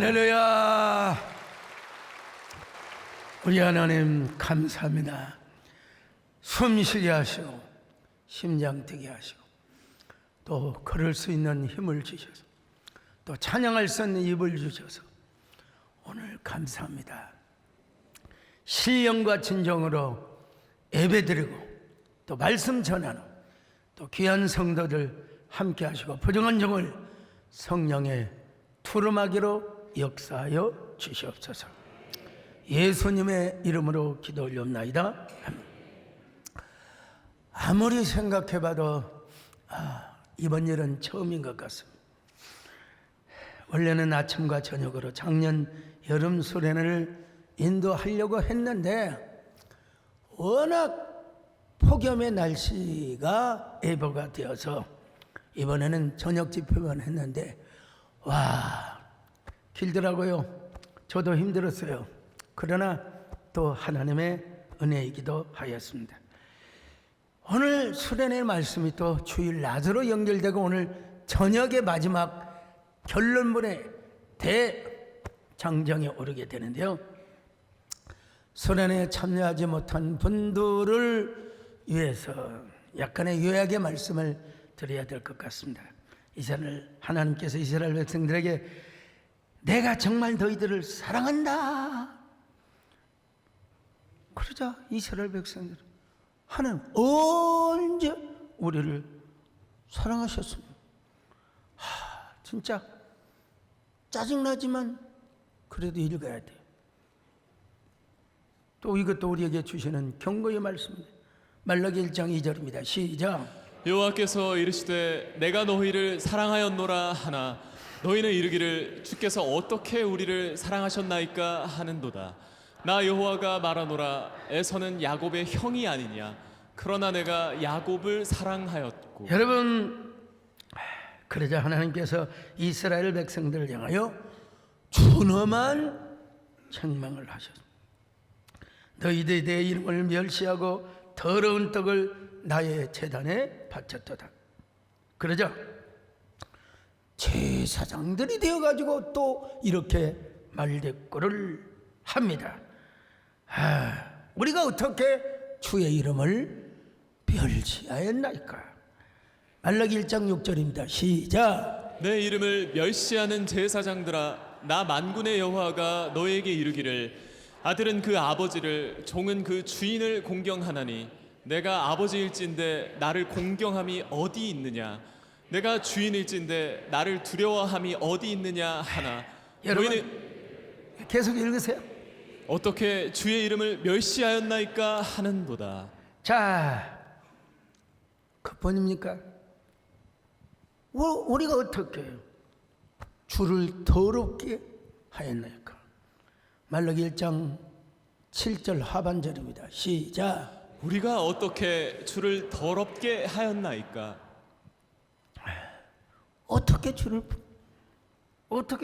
할렐루야. 우리 하나님 감사합니다. 숨쉬게 하시고 심장 뛰게 하시고 또 걸을 수 있는 힘을 주셔서 또 찬양할 수 있는 입을 주셔서 오늘 감사합니다. 신령과 진정으로 예배드리고 또 말씀 전하는 또 귀한 성도들 함께 하시고 부정한 종을 성령의 투름하기로 역사하여 주시옵소서. 예수님의 이름으로 기도 올려옵나이다. 아무리 생각해봐도 이번 일은 처음인 것 같습니다. 원래는 아침과 저녁으로 작년 여름 수련회를 인도하려고 했는데 워낙 폭염의 날씨가 예보가 되어서 이번에는 저녁 집회만 했는데 와 길더라고요. 저도 힘들었어요. 그러나 또 하나님의 은혜이기도 하였습니다. 오늘 수련회 말씀이 또 주일 낮으로 연결되고 오늘 저녁의 마지막 결론문의 대장정에 오르게 되는데요. 수련회에 참여하지 못한 분들을 위해서 약간의 요약의 말씀을 드려야 될 것 같습니다. 이스라엘 하나님께서 이스라엘 백성들에게 내가 정말 너희들을 사랑한다. 그러자 이스라엘 백성들 하나님 언제 우리를 사랑하셨습니까? 진짜 짜증나지만 그래도 읽어야 돼요. 또 이것도 우리에게 주시는 경고의 말씀입니다. 말라기 1장 2절입니다. 시작. 여호와께서 이르시되 내가 너희를 사랑하였노라 하나 너희는 이르기를 주께서 어떻게 우리를 사랑하셨나이까 하는도다. 나 여호와가 말하노라 에서는 야곱의 형이 아니냐 그러나 내가 야곱을 사랑하였고. 여러분 그러자 하나님께서 이스라엘 백성들을 향하여 준엄한 책망을 하셨습니다. 너희들이 내 이름을 멸시하고 더러운 떡을 나의 제단에 바쳤도다. 그러자 제사장들이 되어가지고 또 이렇게 말대꾸를 합니다. 우리가 어떻게 주의 이름을 멸시하였나이까. 말라기 1장 6절입니다. 시작. 내 이름을 멸시하는 제사장들아 나 만군의 여호와가 너에게 이르기를 아들은 그 아버지를 종은 그 주인을 공경하나니 내가 아버지일진데 나를 공경함이 어디 있느냐 내가 주인일진데 나를 두려워함이 어디 있느냐 하나. 여러분 너희는 계속 읽으세요. 어떻게 주의 이름을 멸시하였나이까 하는도다. 자, 그뿐입니까? 우리가 어떻게 주를 더럽게 하였나이까. 말라기 1장 7절 하반절입니다. 시작. 우리가 어떻게 주를 더럽게 하였나이까. 어떻게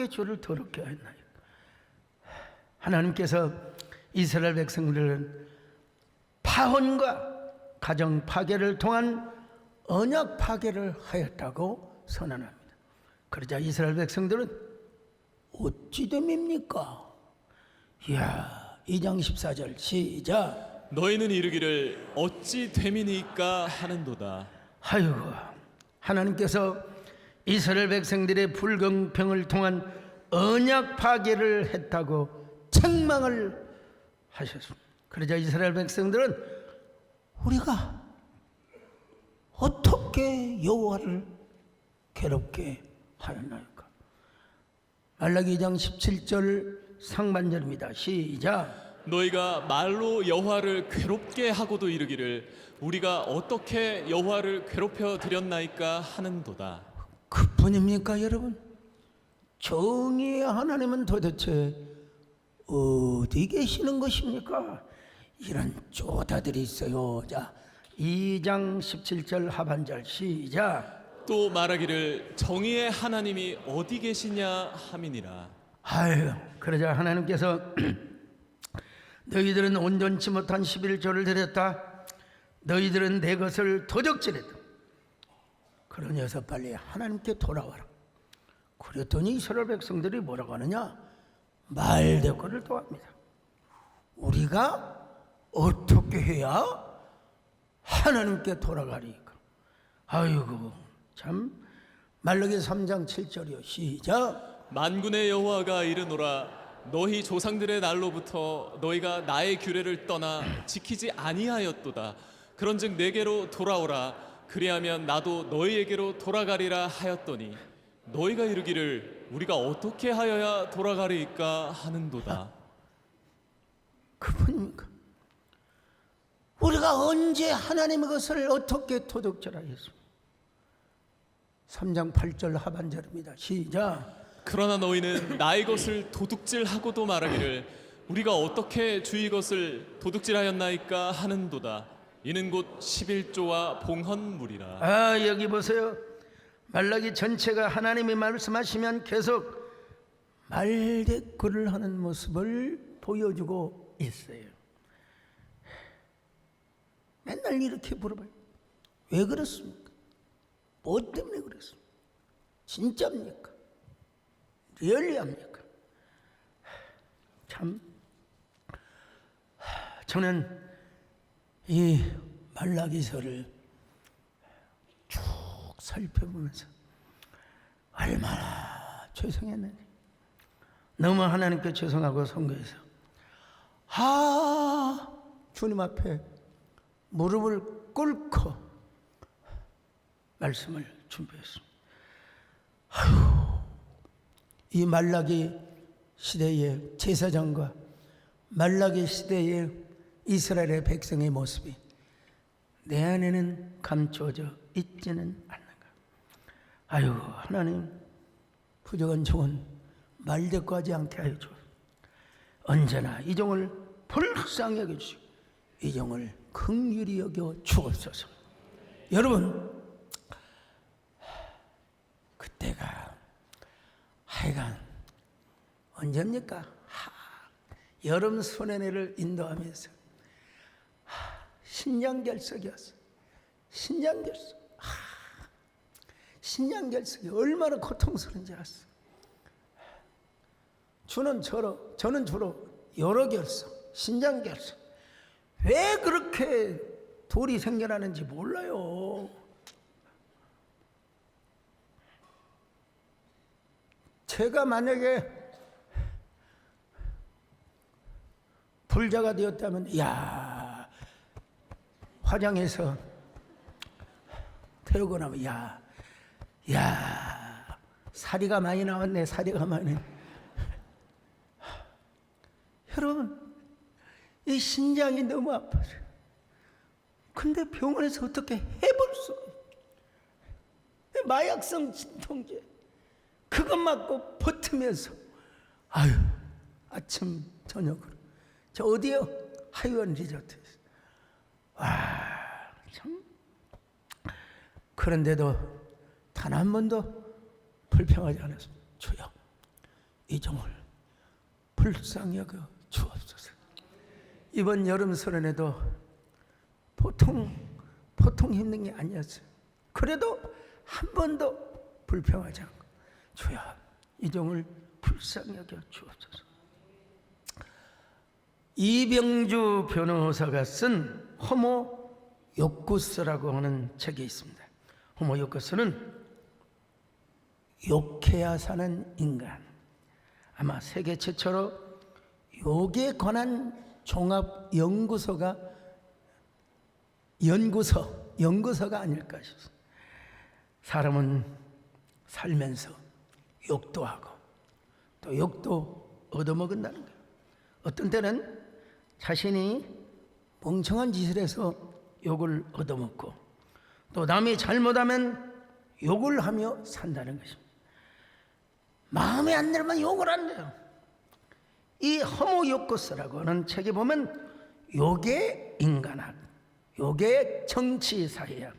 주를 더럽게 하였나이까. 하나님께서 이스라엘 백성들은 파혼과 가정 파괴를 통한 언약 파괴를 하였다고 선언합니다. 그러자 이스라엘 백성들은 어찌 됨입니까? 이야, 2장 14절 시작. 너희는 이르기를 어찌 됨이니까 하는도다. 아이고, 하나님께서 이스라엘 백성들의 불공평을 통한 언약 파괴를 했다고 책망을 하셨습니다. 그러자 이스라엘 백성들은 우리가 어떻게 여호와를 괴롭게 하였나이까. 말라기 2장 17절 상반절입니다. 시작. 너희가 말로 여호와를 괴롭게 하고도 이르기를 우리가 어떻게 여호와를 괴롭혀 드렸나이까 하는도다. 그뿐입니까 여러분? 정의의 하나님은 도대체 어디 계시는 것입니까? 이런 쪼다들이 있어요. 자, 2장 17절 하반절 시작. 또 말하기를 정의의 하나님이 어디 계시냐 함이니라. 아유, 그러자 하나님께서 너희들은 온전치 못한 11조를 드렸다. 너희들은 내 것을 도적질했다. 그러니 어서 빨리 하나님께 돌아와라. 그랬더니 이스라엘 백성들이 뭐라고 하느냐? 말대꾸를 또 합니다. 우리가 어떻게 해야 하나님께 돌아가리까? 아이고 참. 말라기 3장 7절이요. 시작. 만군의 여호와가 이르노라 너희 조상들의 날로부터 너희가 나의 규례를 떠나 지키지 아니하였도다. 그런즉 내게로 돌아오라. 그리하면 나도 너희에게로 돌아가리라 하였더니 너희가 이르기를 우리가 어떻게 하여야 돌아가리까 하는도다. 그분입니까? 우리가 언제 하나님의 것을 어떻게 도둑질하였습니까? 3장 8절 하반절입니다. 시작. 그러나 너희는 나의 것을 도둑질하고도 말하기를 우리가 어떻게 주의 것을 도둑질하였나이까 하는도다. 이는 곧 11조와 봉헌물이라. 아, 여기 보세요. 말라기 전체가 하나님이 말씀하시면 계속 말대꾸를 하는 모습을 보여주고 있어요. 맨날 이렇게 물어봐요. 왜 그렇습니까? 뭐 때문에 그랬습니까? 진짜입니까? 리얼리합니까? 참 저는 이 말라기서를 쭉 살펴보면서 얼마나 죄송했는지, 너무 하나님께 죄송하고 선거해서 주님 앞에 무릎을 꿇고 말씀을 준비했습니다. 이 말라기 시대의 제사장과 말라기 시대의 이스라엘의 백성의 모습이 내 안에는 감춰져 있지는 않는가. 아이고 하나님, 부족한 종은 말대꾸하지 않게 하여 주옵소서. 언제나 이 종을 불쌍히 여겨 주시고 이 종을 긍휼히 여겨 주옵소서. 여러분, 그때가 하여간 언제입니까? 여름 수련회를 인도하면서 신장결석이었어요. 신장결석. 신장결석이 얼마나 고통스러운지 알았어요. 저는 주로 여러 결석, 신장결석. 왜 그렇게 돌이 생겨나는지 몰라요. 제가 만약에 불자가 되었다면, 화장해서 태우고 나면, 사리가 많이 나왔네, 사리가 많이. 여러분, 이 신장이 너무 아파요. 근데 병원에서 어떻게 해볼 수 없어요. 마약성 진통제. 그것 맞고 버티면서, 아침, 저녁으로. 저 어디요? 하이원 리조트에서. 참. 그런데도 단 한 번도 불평하지 않았습니다. 주여, 이 종을 불쌍히 여겨 주옵소서. 이번 여름 설에도 보통 힘든 게 아니었어요. 그래도 한 번도 불평하지 않고, 주여, 이 종을 불쌍히 여겨 주옵소서. 이병주 변호사가 쓴 호모 욕구스라고 하는 책이 있습니다. 호모 욕구스는 욕해야 사는 인간, 아마 세계 최초로 욕에 관한 종합 연구소가 아닐까 싶습니다. 사람은 살면서 욕도 하고 또 욕도 얻어먹는다는 거예요. 어떤 때는 자신이 멍청한 짓을 해서 욕을 얻어먹고, 또 남이 잘못하면 욕을 하며 산다는 것입니다. 마음에 안 들면 욕을 한대요. 이 호모 욕구스라고 하는 책에 보면 욕의 인간학, 욕의 정치사회학,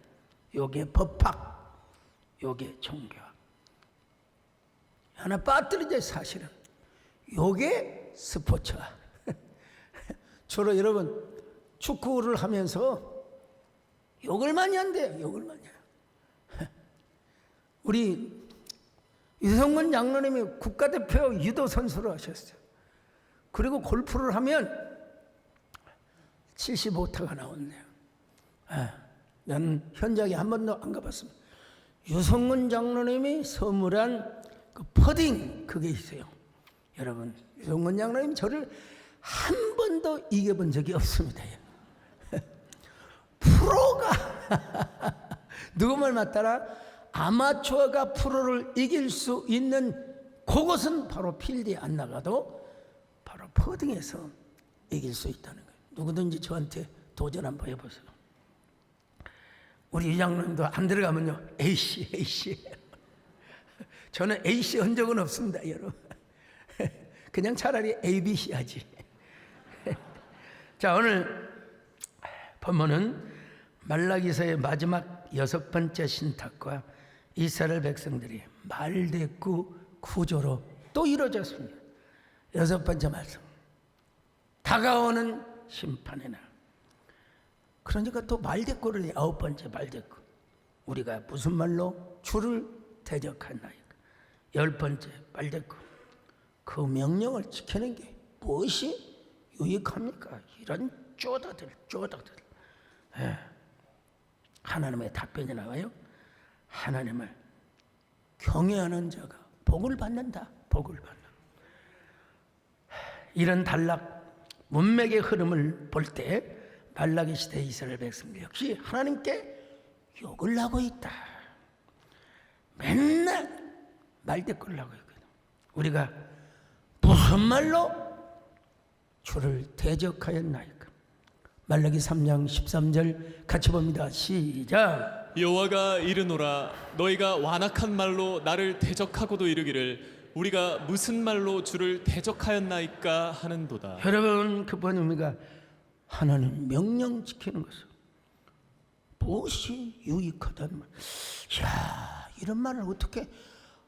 욕의 법학, 욕의 종교학 하나 빠뜨리죠. 사실은 욕의 스포츠학. 주로 여러분 축구를 하면서 욕을 많이 한대요. 욕을 많이 해요. 우리 유성문 장로님이 국가대표 유도 선수로 하셨어요. 그리고 골프를 하면 75타가 나온대요. 나는 현장에 한 번도 안 가봤습니다. 유성근 장로님이 선물한 그 퍼딩 그게 있어요. 여러분, 유성근 장로님 저를 한 번도 이겨본 적이 없습니다. 프로가 누구 말 맞따라 아마추어가 프로를 이길 수 있는 그것은 바로 필드에 안 나가도 바로 퍼딩에서 이길 수 있다는 거예요. 누구든지 저한테 도전 한번 해보세요. 우리 이장님도 안 들어가면요 A씨 저는 A씨 한 적은 없습니다 여러분. 그냥 차라리 ABC 하지. 자, 오늘 본문은 말라기서의 마지막 6번째 신탁과 이스라엘 백성들이 말대꾸 구조로 또 이루어졌습니다. 6번째 말씀, 다가오는 심판의 날. 그러니까 또 말대꾸를 9번째 말대꾸, 우리가 무슨 말로 주를 대적하나이까. 10번째 말대꾸, 그 명령을 지키는 게 무엇이 유익합니까? 이런 쪼다들. 하나님의 답변이 나와요. 하나님을 경외하는 자가 복을 받는다. 복을 받는다. 이런 단락 문맥의 흐름을 볼 때 말라기 시대 이스라엘 백성들 역시 하나님께 욕을 하고 있다. 맨날 말대꾸를 하고 있거든. 우리가 무슨 말로 주를 대적하였나이까. 말라기 3장 13절 같이 봅니다. 시작. 여호와가 이르노라 너희가 완악한 말로 나를 대적하고도 이르기를 우리가 무슨 말로 주를 대적하였나이까 하는도다. 여러분, 그 번역입니다. 하나님 명령 지키는 것은 무엇이 유익하다는 말. 이야, 이런 말을 어떻게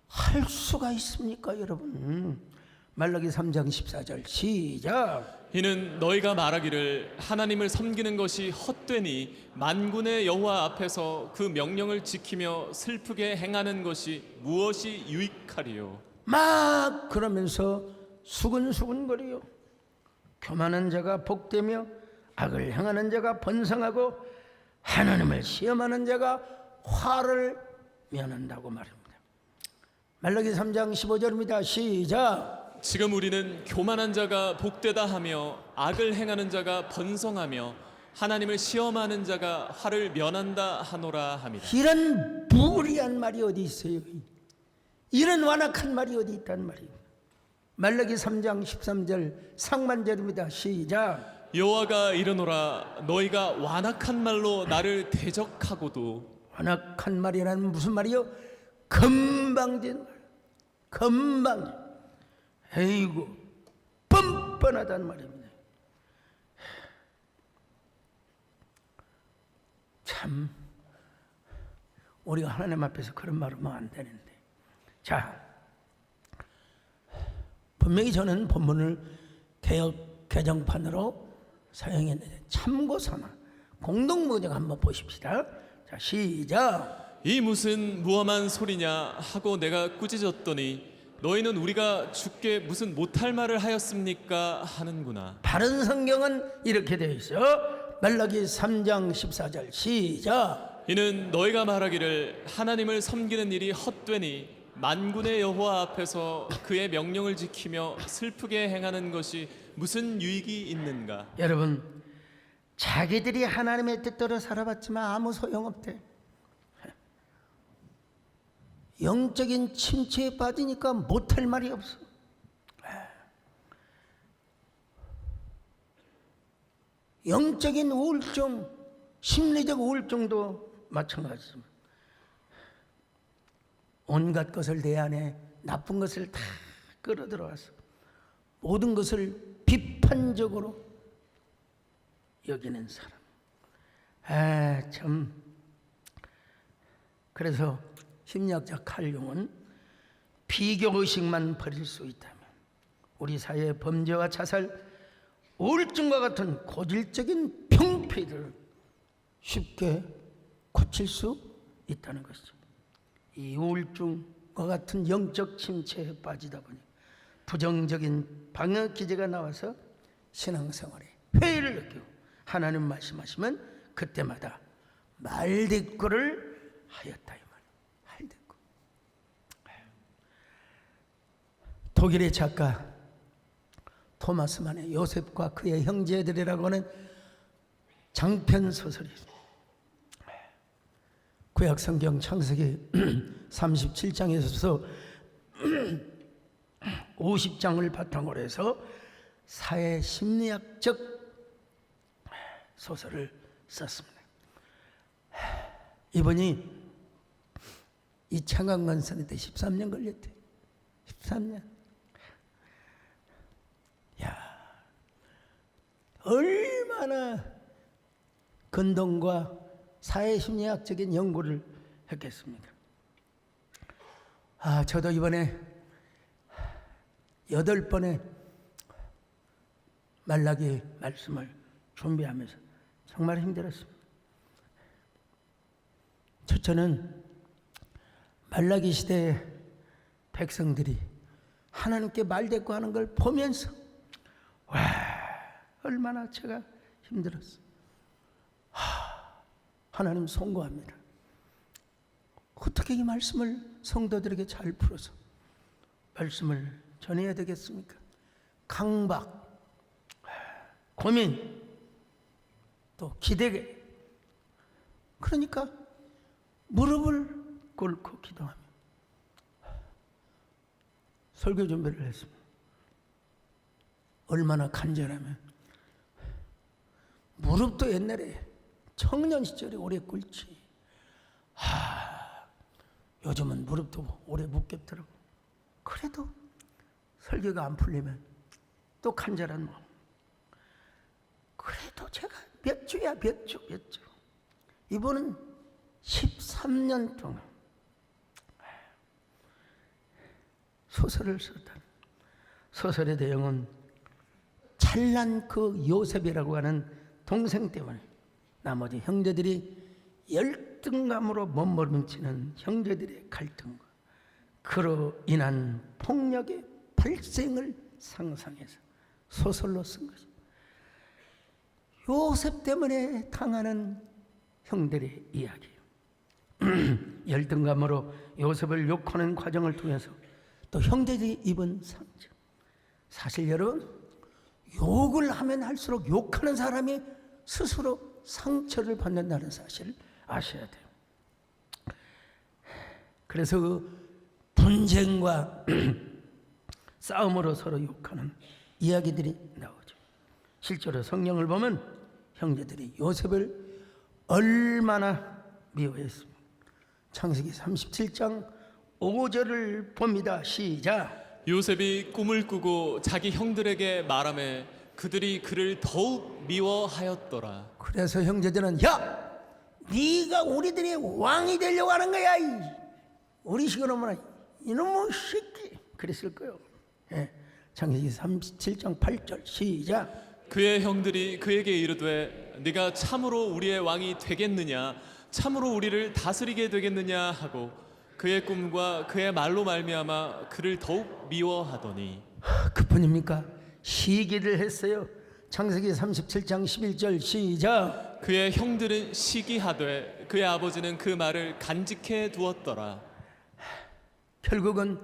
할 수가 있습니까 여러분. 말라기 3장 14절 시작. 이는 너희가 말하기를 하나님을 섬기는 것이 헛되니 만군의 여호와 앞에서 그 명령을 지키며 슬프게 행하는 것이 무엇이 유익하리요. 막 그러면서 수근수근거려요. 교만한 자가 복되며 악을 행하는 자가 번성하고 하나님을 시험하는 자가 화를 면한다고 말합니다. 말라기 3장 15절입니다. 시작. 지금 우리는 교만한 자가 복되다 하며 악을 행하는 자가 번성하며 하나님을 시험하는 자가 화를 면한다 하노라 함이라. 이런 무리한 말이 어디 있어요? 이런 완악한 말이 어디 있단 말이에요. 말라기 3장 13절 상반절입니다. 시작. 여호와가 이르노라 너희가 완악한 말로 나를 대적하고도. 완악한 말이라는 무슨 말이요? 금방진 말. 금방. 에이구, 뻔뻔하단 말입니다. 참 우리가 하나님 앞에서 그런 말 하면 안 되는데. 자, 분명히 저는 본문을 개역 개정판으로 사용했는데 참고 삼아 공동번역 한번 보십시다. 자, 시작. 이 무슨 무엄한 소리냐 하고 내가 꾸짖었더니 너희는 우리가 주께 무슨 못할 말을 하였습니까 하는구나. 바른 성경은 이렇게 되어 있어요. 말라기 3장 14절 시작. 이는 너희가 말하기를 하나님을 섬기는 일이 헛되니 만군의 여호와 앞에서 그의 명령을 지키며 슬프게 행하는 것이 무슨 유익이 있는가. 여러분, 자기들이 하나님의 뜻대로 살아봤지만 아무 소용없대. 영적인 침체에 빠지니까 못할 말이 없어. 영적인 우울증, 심리적 우울증도 마찬가지입니다. 온갖 것을 내 안에 나쁜 것을 다 끌어들어와서 모든 것을 비판적으로 여기는 사람. 참. 그래서 심리학자 칼 융은 비교의식만 버릴 수 있다면 우리 사회의 범죄와 자살, 우울증과 같은 고질적인 병폐를 쉽게 고칠 수 있다는 것이죠. 이 우울증과 같은 영적 침체에 빠지다 보니 부정적인 방어 기제가 나와서 신앙생활에 회의를 느끼고 하나님 말씀하시면 그때마다 말대꾸를 하였다 이 말. 말대꾸. 독일의 작가 토마스만의 요셉과 그의 형제들이라고 하는 장편 소설이 있습니다. 구약성경 창세기 37장에서 50장을 바탕으로 해서 사회 심리학적 소설을 썼습니다. 이분이 이 창간건 쓰는데 13년 걸렸대요. 13년. 야, 얼마나 근동과 사회심리학적인 연구를 했겠습니까? 저도 이번에 8번의 말라기 말씀을 준비하면서 정말 힘들었습니다. 저는 말라기 시대의 백성들이 하나님께 말대꾸하는 걸 보면서 와, 얼마나 제가 힘들었어요. 하나님 송구합니다. 어떻게 이 말씀을 성도들에게 잘 풀어서 말씀을 전해야 되겠습니까? 강박, 고민, 또 기대게. 그러니까 무릎을 꿇고 기도하며 설교 준비를 했습니다. 얼마나 간절하면 무릎도 옛날에 청년 시절에 오래 꿇지. 요즘은 무릎도 오래 못 꿇더라고. 그래도 설교가 안 풀리면 또 간절한 마음. 그래도 제가 몇 주야 몇 주. 이분은 13년 동안 소설을 썼다. 소설의 내용은 찬란 그 요셉이라고 하는 동생 때문에 나머지 형제들이 열등감으로 몸부림치는 형제들의 갈등과 그로 인한 폭력의 발생을 상상해서 소설로 쓴 것입니다. 요셉 때문에 당하는 형들의 이야기예요. 열등감으로 요셉을 욕하는 과정을 통해서 또 형제들이 입은 상처. 사실 여러분, 욕을 하면 할수록 욕하는 사람이 스스로 상처를 받는다는 사실을 아셔야 돼요. 그래서 그 분쟁과 싸움으로 서로 욕하는 이야기들이 나오죠. 실제로 성경을 보면 형제들이 요셉을 얼마나 미워했습니다. 창세기 37장 5절을 봅니다. 시작. 요셉이 꿈을 꾸고 자기 형들에게 말하매 그들이 그를 더욱 미워하였더라. 그래서 형제들은 야, 네가 우리들의 왕이 되려고 하는 거야. 우리 식으로 말하면 이놈의 새끼. 그랬을 거예요. 창세기 37장 8절 시작. 그의 형들이 그에게 이르되 네가 참으로 우리의 왕이 되겠느냐, 참으로 우리를 다스리게 되겠느냐 하고 그의 꿈과 그의 말로 말미암아 그를 더욱 미워하더니. 그뿐입니까? 시기를 했어요. 창세기 37장 11절 시작. 그의 형들은 시기하되 그의 아버지는 그 말을 간직해 두었더라. 결국은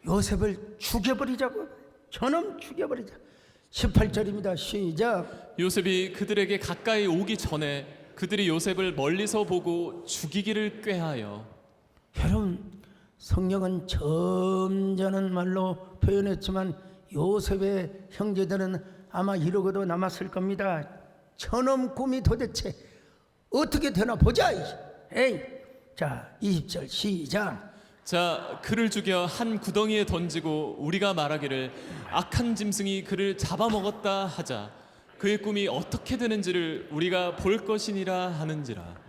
요셉을 죽여버리자고, 저놈 죽여버리자. 18절입니다. 시작. 요셉이 그들에게 가까이 오기 전에 그들이 요셉을 멀리서 보고 죽이기를 꾀하여. 여러분, 성경은 점잖은 말로 표현했지만 요셉의 형제들은 아마 이러고도 남았을 겁니다. 저놈 꿈이 도대체 어떻게 되나 보자. 자, 20절 시작. 자, 그를 죽여 한 구덩이에 던지고 우리가 말하기를 악한 짐승이 그를 잡아먹었다 하자. 그의 꿈이 어떻게 되는지를 우리가 볼 것이니라 하는지라.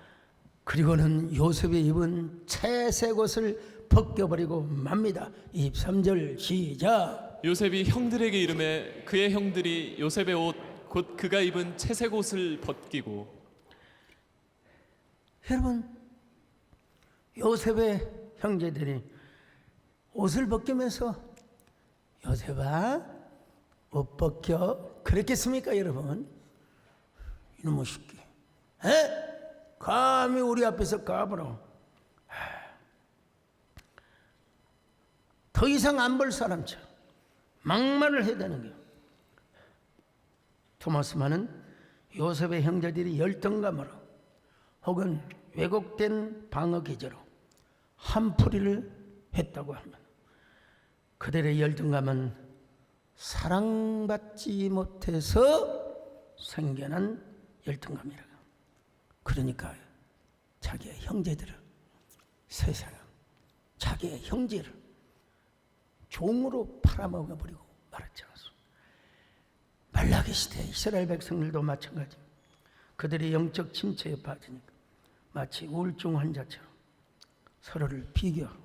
그리고는 요셉이 입은 채색 옷을 벗겨버리고 맙니다. 23절 시작. 요셉이 형들에게 이르매 그의 형들이 요셉의 옷 곧 그가 입은 채색 옷을 벗기고. 여러분, 요셉의 형제들이 옷을 벗기면서 요셉아 옷 벗겨. 그랬겠습니까 여러분? 이놈의 새끼, 감히 우리 앞에서 까불어. 더 이상 안 볼 사람처럼 막말을 해야 되는 거예요. 토마스만은 요셉의 형제들이 열등감으로 혹은 왜곡된 방어 기제로 한풀이를 했다고 합니다. 그들의 열등감은 사랑받지 못해서 생겨난 열등감이라고. 그러니까 자기의 형제들을, 세상 자기의 형제를 종으로 팔아먹어버리고 말았지 않습니까? 말라기 시대 이스라엘 백성들도 마찬가지. 그들이 영적 침체에 빠지니까 마치 우울증 환자처럼 서로를 비교하고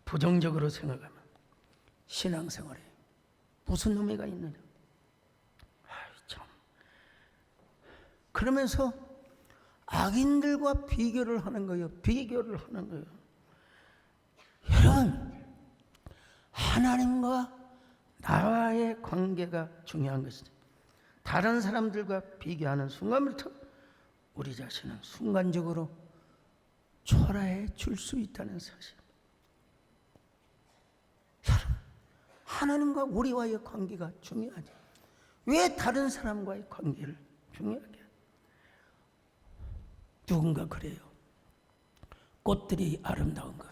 부정적으로 생각하면 신앙생활에 무슨 의미가 있느냐. 참. 그러면서 악인들과 비교를 하는 거예요. 비교를 하는 거예요. 여러분, 하나님과 나와의 관계가 중요한 것이죠. 다른 사람들과 비교하는 순간부터 우리 자신은 순간적으로 초라해 줄 수 있다는 사실. 여러분, 하나님과 우리와의 관계가 중요하죠. 왜 다른 사람과의 관계를 중요하게 하죠? 누군가 그래요. 꽃들이 아름다운 것,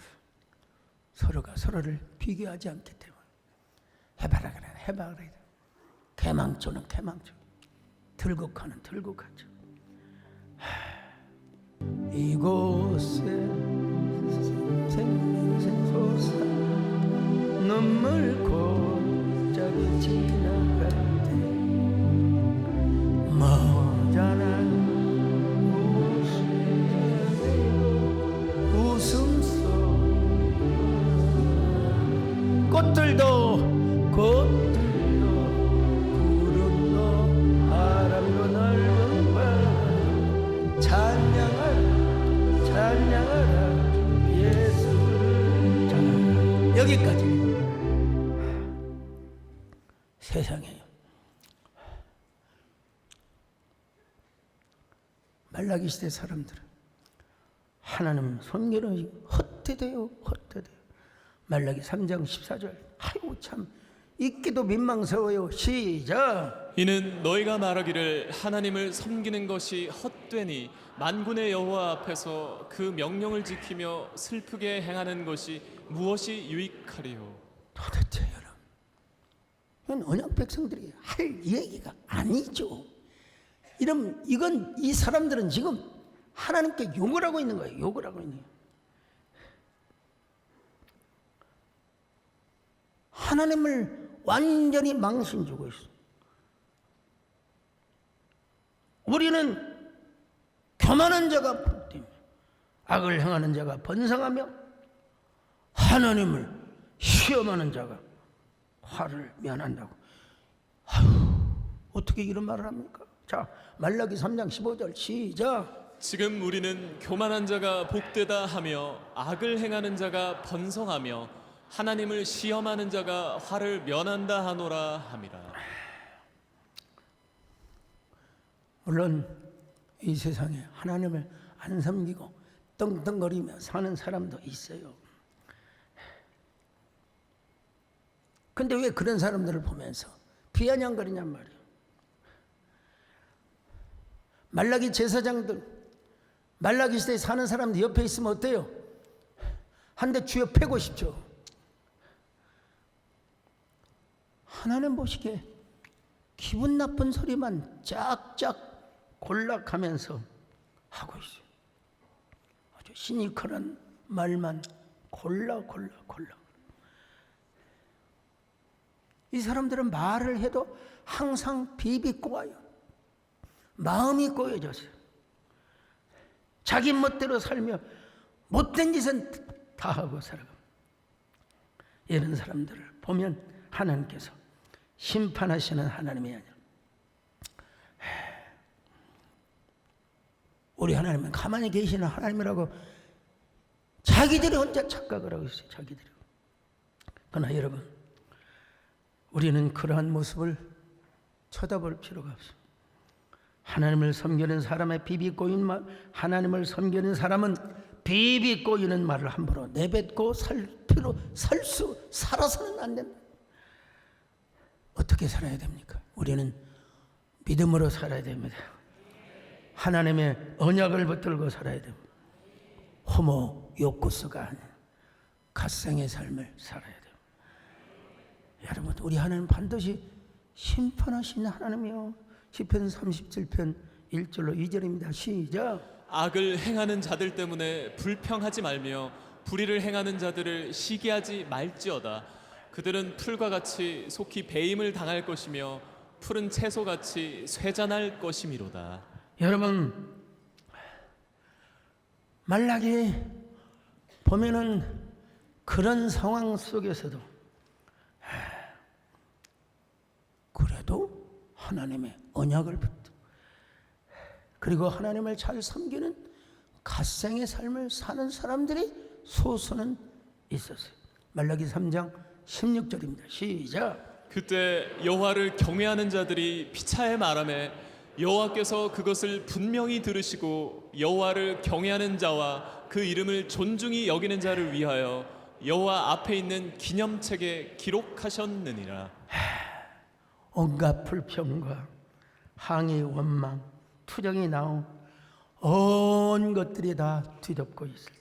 서로가 서로를 비교하지 않기 때문에. 해봐라 그래, 해봐 그래. 개망초는 개망초, 들국화는 들국화죠. 이곳에 생소사 눈물 골짜기 지나갈 때 머지않은 웃음소리, 꽃들도 구름도 바람도 넓은 밤 찬양하라 예수를. 자, 여기까지. 세상에 말라기 시대 사람들은 하나님 손길은 헛되대요. 말라기 3장 14절. 아이고 참 읽기도 민망스러워요. 시작. 이는 너희가 말하기를 하나님을 섬기는 것이 헛되니 만군의 여호와 앞에서 그 명령을 지키며 슬프게 행하는 것이 무엇이 유익하리요. 도대체 여러분, 이건 언약 백성들이 할 얘기가 아니죠. 이건 이 사람들은 지금 하나님께 욕을 하고 있는 거예요. 욕을 하고 있는 거예요. 하나님을 완전히 망신 주고 있어. 우리는 교만한 자가 복되며 악을 행하는 자가 번성하며 하나님을 시험하는 자가 화를 면한다고. 어떻게 이런 말을 합니까? 자, 말라기 3장 15절 시작. 지금 우리는 교만한 자가 복되다 하며 악을 행하는 자가 번성하며 하나님을 시험하는 자가 화를 면한다 하노라 함이라. 물론 이 세상에 하나님을 안 섬기고 떵떵거리며 사는 사람도 있어요. 근데 왜 그런 사람들을 보면서 비아냥거리냔 말이에요. 말라기 제사장들, 말라기 시대에 사는 사람들 옆에 있으면 어때요? 한 대 쥐어 패고 싶죠. 하나님 보시기에 기분 나쁜 소리만 짝짝 골락하면서 하고 있어요. 아주 시니컬한 말만 골라. 이 사람들은 말을 해도 항상 비비꼬아요. 마음이 꼬여졌어요. 자기 멋대로 살며 못된 짓은 다 하고 살아갑니다. 이런 사람들을 보면 하나님께서 심판하시는 하나님이 아니라 우리 하나님은 가만히 계시는 하나님이라고 자기들이 혼자 착각을 하고 있어요. 자기들이. 그러나 여러분, 우리는 그러한 모습을 쳐다볼 필요가 없습니다. 하나님을 섬기는 사람의 비비꼬인 말, 하나님을 섬기는 사람은 비비꼬이는 말을 함부로 내뱉고 살아서는 안 된다. 어떻게 살아야 됩니까? 우리는 믿음으로 살아야 됩니다. 하나님의 언약을 붙들고 살아야 됩니다. 호모 요코스가 아닌 갓생의 삶을 살아야 됩니다. 여러분, 우리 하나님 반드시 심판하시는 하나님이요. 시편 37편 1절로 2절입니다. 시작. 악을 행하는 자들 때문에 불평하지 말며 불의를 행하는 자들을 시기하지 말지어다. 그들은 풀과 같이 속히 배임을 당할 것이며 푸른 채소같이 쇠잔할 것이미로다. 여러분, 말라기 보면은 그런 상황 속에서도 그래도 하나님의 언약을 붙들고 그리고 하나님을 잘 섬기는 갓생의 삶을 사는 사람들이 소수는 있었어요. 말라기 3장 16절입니다. 시작. 그때 여호와를 경외하는 자들이 피차에 말하매 여호와께서 그것을 분명히 들으시고 여호와를 경외하는 자와 그 이름을 존중히 여기는 자를 위하여 여호와 앞에 있는 기념책에 기록하셨느니라. 온갖 불평과 항의, 원망, 투정이 나온 온 것들이 다 뒤덮고 있을 때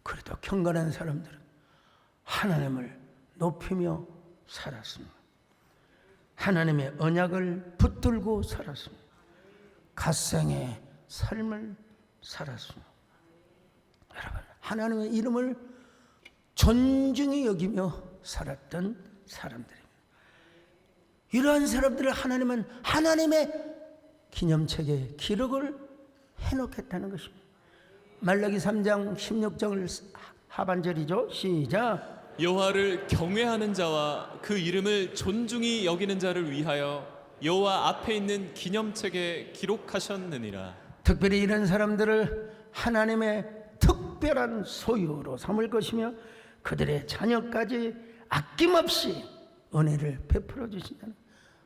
그래도 경건한 사람들은 하나님을 높이며 살았습니다. 하나님의 언약을 붙들고 살았습니다. 갓생의 삶을 살았습니다. 여러분, 하나님의 이름을 존중히 여기며 살았던 사람들입니다. 이러한 사람들을 하나님은 하나님의 기념책에 기록을 해놓겠다는 것입니다. 말라기 3장 16절 하반절이죠. 시작. 여호와를 경외하는 자와 그 이름을 존중히 여기는 자를 위하여 여호와 앞에 있는 기념책에 기록하셨느니라. 특별히 이런 사람들을 하나님의 특별한 소유로 삼을 것이며 그들의 자녀까지 아낌없이 은혜를 베풀어 주신다는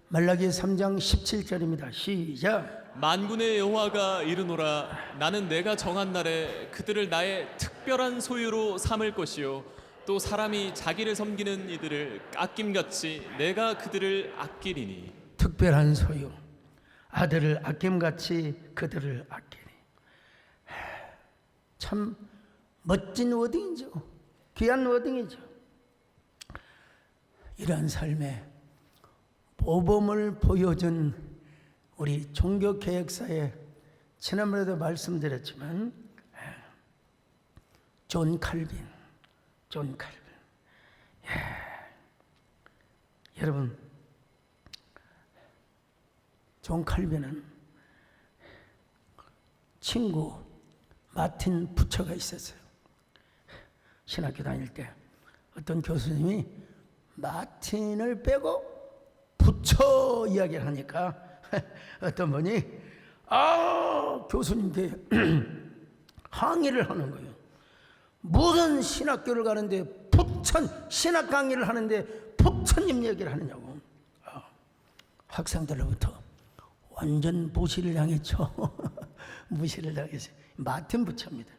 말라기 3장 17절입니다. 시작. 만군의 여호와가 이르노라. 나는 내가 정한 날에 그들을 나의 특별한 소유로 삼을 것이요 또 사람이 자기를 섬기는 이들을 아낌같이 내가 그들을 아끼리니. 특별한 소유, 아들을 아낌같이 그들을 아끼니. 참 멋진 워딩이죠. 귀한 워딩이죠. 이러한 삶에 모범을 보여준 우리 종교개혁사에 지난번에도 말씀드렸지만 존 칼빈. 여러분, 존 칼빈은 친구 마틴 부처가 있었어요. 신학교 다닐 때 어떤 교수님이 마틴을 빼고 부처 이야기를 하니까 어떤 분이 교수님께 항의를 하는 거예요. 무슨 신학교를 가는데 신학 강의를 하는데 부처님 얘기를 하느냐고. 학생들로부터 완전 무시를 당했죠. 무시를 당했어요. 마틴 부처입니다.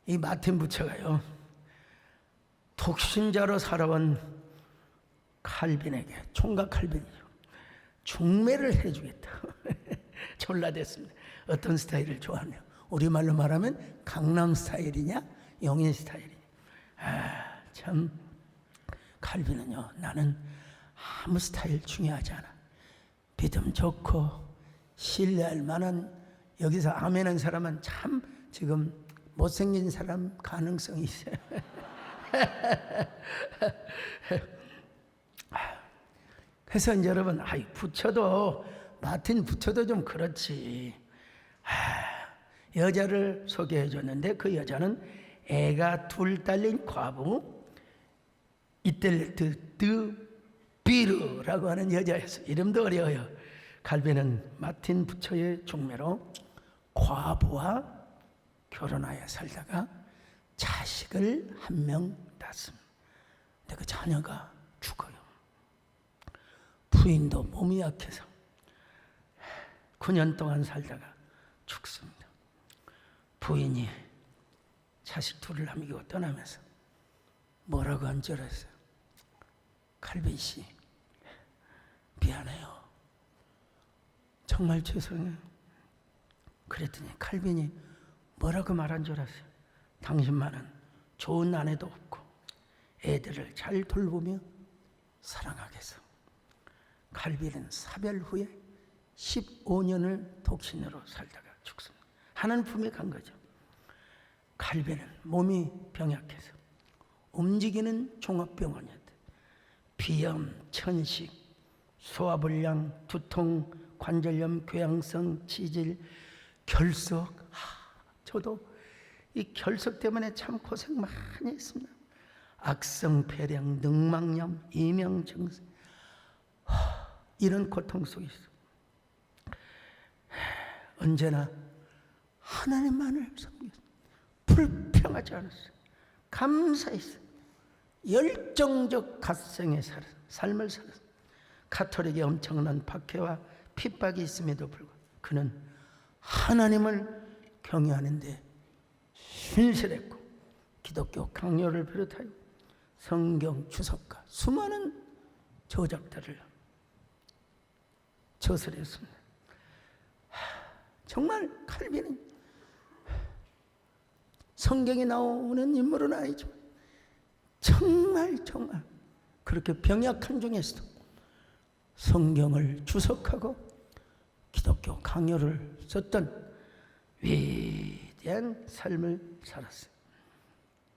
이 마틴 부처가요, 독신자로 살아온 칼빈에게, 총각 칼빈이죠, 중매를 해주겠다. 졸라댔습니다. 어떤 스타일을 좋아하냐? 우리말로 말하면 강남 스타일이냐 영인 스타일이냐. 참 칼빈은요, 나는 아무 스타일 중요하지 않아. 믿음 좋고 신뢰할 만한, 여기서 아멘한 사람은 참 지금 못생긴 사람 가능성이 있어요. 그래서 이제 여러분, 부처도, 마틴 부처도 좀 그렇지. 여자를 소개해 줬는데 그 여자는 애가 둘 딸린 과부 이텔레트 드 비르라고 하는 여자였어요. 이름도 어려워요. 칼빈은 마틴 부처의 중매로 과부와 결혼하여 살다가 자식을 한 명 낳았습니다. 근데 그 자녀가 죽어요. 부인도 몸이 약해서 9년 동안 살다가 죽습니다. 부인이 자식 둘을 남기고 떠나면서 뭐라고 한 줄 알았어요? 칼빈 씨, 미안해요. 정말 죄송해요. 그랬더니 칼빈이 뭐라고 말한 줄 아세요? 당신만은 좋은 아내도 없고 애들을 잘 돌보며 사랑하겠어. 칼빈은 사별 후에 15년을 독신으로 살다가 죽습니다. 하나님 품에 간 거죠. 칼빈은 몸이 병약해서 움직이는 종합병원이었대. 비염, 천식, 소화불량, 두통, 관절염, 궤양성, 치질, 결석. 저도 이 결석 때문에 참 고생 많이 했습니다. 악성 폐렴, 늑막염, 이명증세, 이런 고통 속에 있어. 언제나 하나님만을 섬겼어요. 불평하지 않았어요. 감사했어요. 열정적 갓생의 삶을 살았어요. 가톨릭의 엄청난 박해와 핍박이 있음에도 불구하고 그는 하나님을 경외하는데 신실했고 기독교 강요를 비롯하여 성경 주석과 수많은 저작들을 저술했습니다. 정말 칼빈은 성경에 나오는 인물은 아니지만 정말 그렇게 병약한 중에서도 성경을 주석하고 기독교 강요를 썼던 위대한 삶을 살았어요.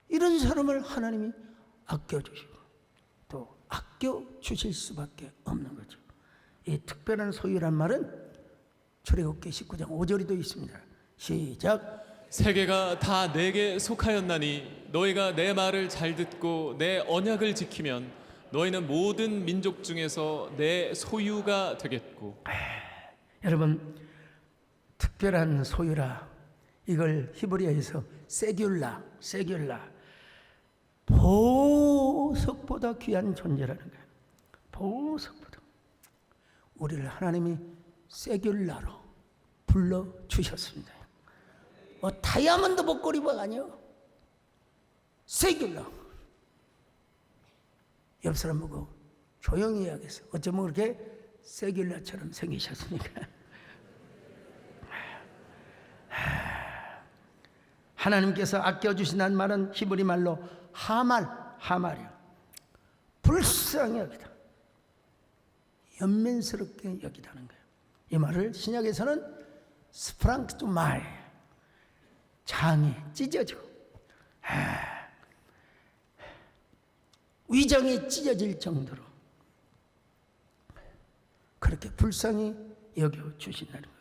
이런 사람을 하나님이 아껴주시고 또 아껴주실 수밖에 없는 거죠. 이 특별한 소유란 말은 출애굽기 19장 5절에도 있습니다. 시작. 세계가 다 내게 속하였나니 너희가 내 말을 잘 듣고 내 언약을 지키면 너희는 모든 민족 중에서 내 소유가 되겠고. 여러분, 특별한 소유라, 이걸 히브리어에서 세귤라, 보석보다 귀한 존재라는 거예요. 보석보다. 우리를 하나님이 세귤라로 불러주셨습니다. 다이아몬드 목걸이가 아니요, 세귤라. 옆 사람 보고 조용히 해야겠어. 어쩌면 그렇게 세귤라처럼 생기셨으니까. 하나님께서 아껴주신다는 말은 히브리 말로 하말이요. 불쌍히 여기다, 연민스럽게 여기다는 거예요. 이 말을 신약에서는 스프랑크투마이, 장이 찢어지고 위장이 찢어질 정도로 그렇게 불쌍히 여겨주신다는 거예요.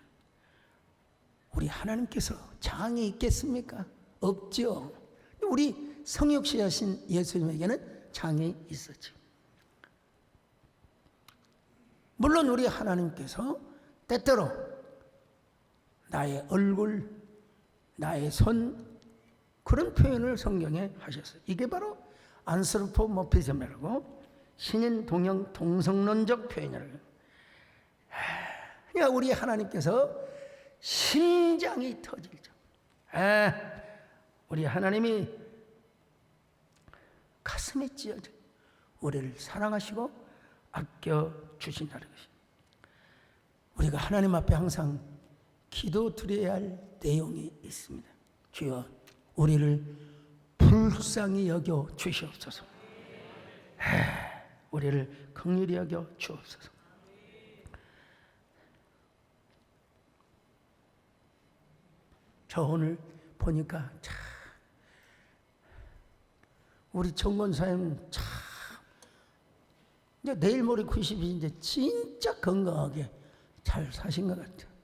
우리 하나님께서 장이 있겠습니까? 없죠. 우리 성육신하신 예수님에게는 장이 있었죠. 물론 우리 하나님께서 때때로 나의 얼굴, 나의 손, 그런 표현을 성경에 하셨어요. 이게 바로 안스로포모피즘이라고 신인 동형 동성론적 표현이라고. 그러니까 우리 하나님께서 심장이 터질죠. 우리 하나님이 가슴에 찢어져 우리를 사랑하시고 아껴주신다는 것입니다. 우리가 하나님 앞에 항상 기도드려야 할 내용이 있습니다. 주여, 우리를 불쌍히 여겨 주시옵소서. 우리를 긍휼히 여겨 주옵소서. 저 오늘 보니까 참 우리 정권사님 참 이제 내일 모레 90인데 진짜 건강하게 잘 사신 것 같아요.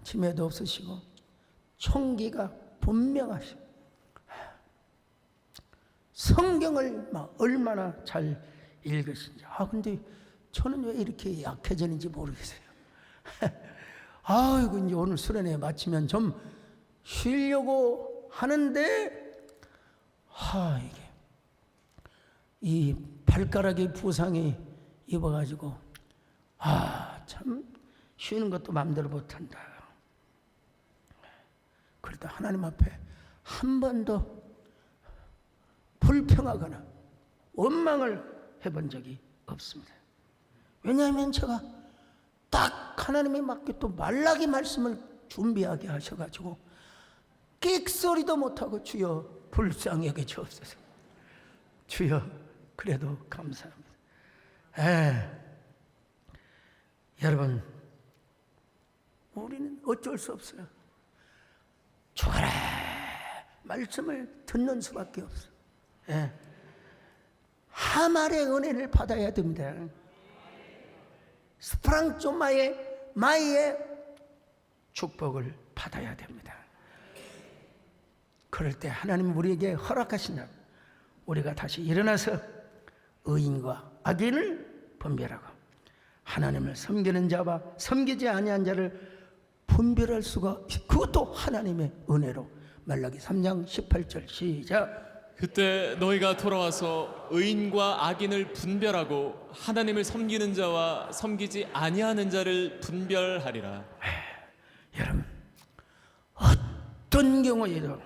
치매도 없으시고 총기가 분명하시고 성경을 막 얼마나 잘 읽으신지. 근데 저는 왜 이렇게 약해지는지 모르겠어요. 아이고, 이제 오늘 수련회 마치면 좀 쉬려고 하는데 이게 이 발가락에 부상이 입어가지고 참 쉬는 것도 마음대로 못한다. 그래도 하나님 앞에 한 번도 불평하거나 원망을 해본 적이 없습니다. 왜냐하면 제가 딱 하나님이 맞게 또 말라기 말씀을 준비하게 하셔가지고 끽소리도 못하고 주여 불쌍히 여겨 주옵소서. 주여 그래도 감사합니다. 여러분 우리는 어쩔 수 없어요. 죽어라 말씀을 듣는 수밖에 없어요. 하말의 은혜를 받아야 됩니다. 스프랑조마의 마이의 축복을 받아야 됩니다. 그럴 때 하나님 우리에게 허락하시냐, 우리가 다시 일어나서 의인과 악인을 분별하고 하나님을 섬기는 자와 섬기지 아니한 자를 분별할 수가, 그것도 하나님의 은혜로. 말라기 3장 18절 시작. 그때 너희가 돌아와서 의인과 악인을 분별하고 하나님을 섬기는 자와 섬기지 아니하는 자를 분별하리라. 여러분 어떤 경우에도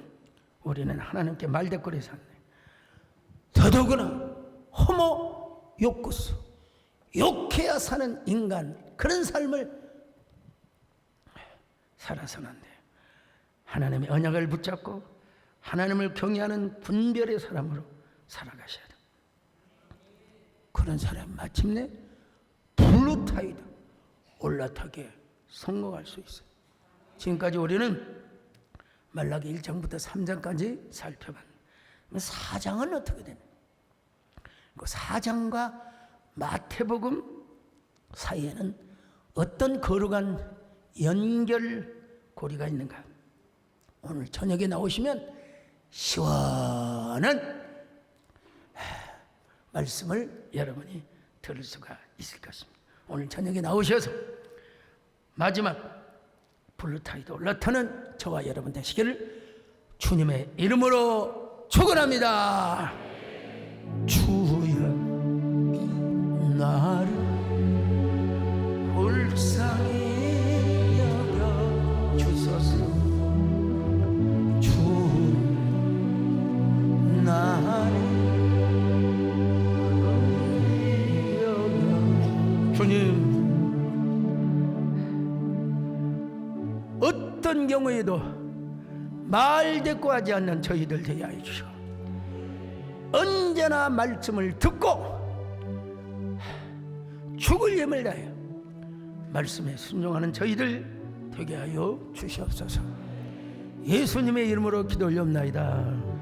우리는 하나님께 말대꾸를 샀네. 더더구나 호모 욕구수, 욕해야 사는 인간, 그런 삶을 살아서는 안 돼요. 하나님의 언약을 붙잡고 하나님을 경외하는 분별의 사람으로 살아가셔야 돼요. 그런 사람 마침내 블루타이드 올라타기에 성공할 수 있어요. 지금까지 우리는 말라기 1장부터 3장까지 살펴봤는데 4장은 어떻게 되냐? 그 4장과 마태복음 사이에는 어떤 거룩한 연결고리가 있는가? 오늘 저녁에 나오시면 시원한 말씀을 여러분이 들을 수가 있을 것입니다. 오늘 저녁에 나오셔서 마지막 블루타이드 올라타는 저와 여러분 되시기를 주님의 이름으로 축원합니다. 주여 나를 불쌍히 여겨 주소서. 주여 나를 여겨. 주님 어떤 경우에도 말대꾸하지 않는 저희들 되게 하여 주시고 언제나 말씀을 듣고 죽을 힘을 다해 말씀에 순종하는 저희들 되게 하여 주시옵소서. 예수님의 이름으로 기도 올려옵나이다.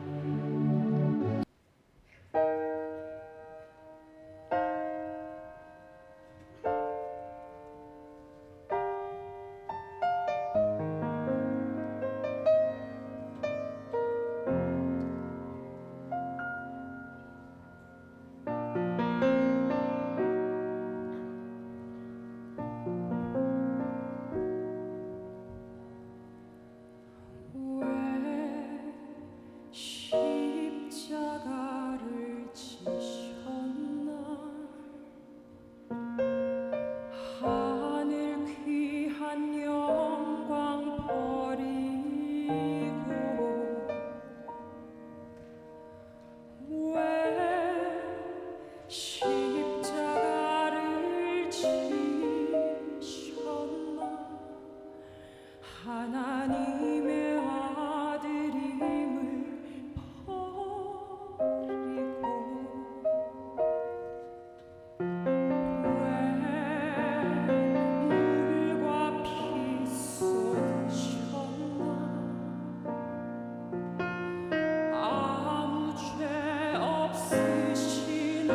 아무 죄 없으신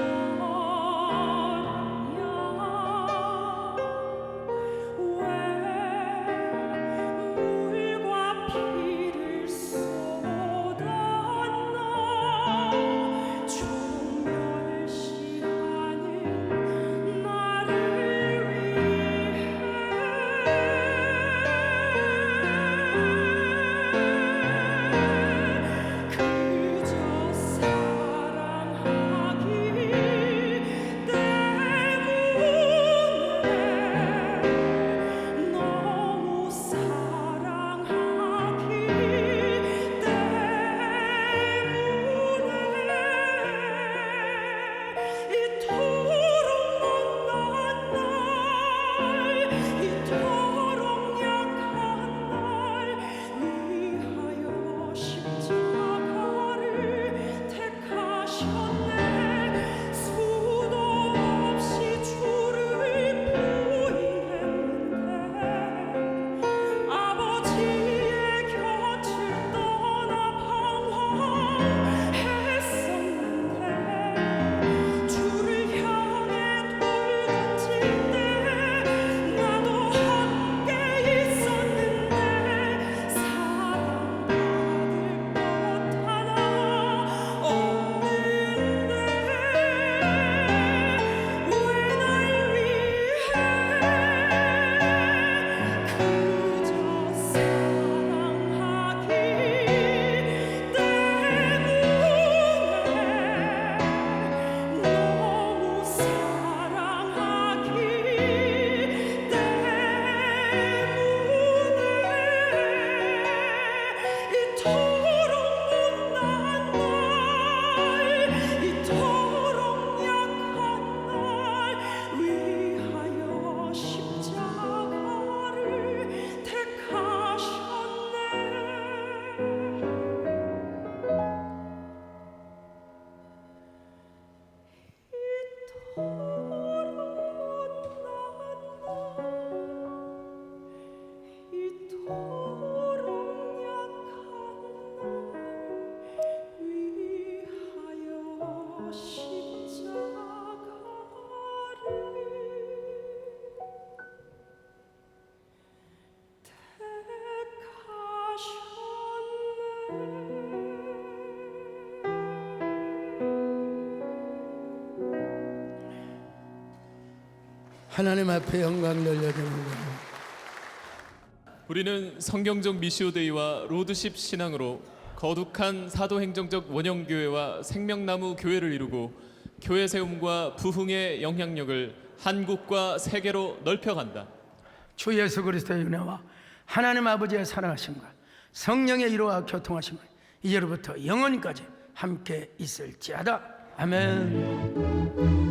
하나님 앞에 영광 돌려드립니다. 우리는 성경적 미시오데이와 로드십 신앙으로 거룩한 사도행정적 원형교회와 생명나무 교회를 이루고 교회 세움과 부흥의 영향력을 한국과 세계로 넓혀간다. 주 예수 그리스도의 은혜와 하나님 아버지의 사랑하심과 성령의 이로와 교통하심을 이제로부터 영원히까지 함께 있을지어다. 아멘.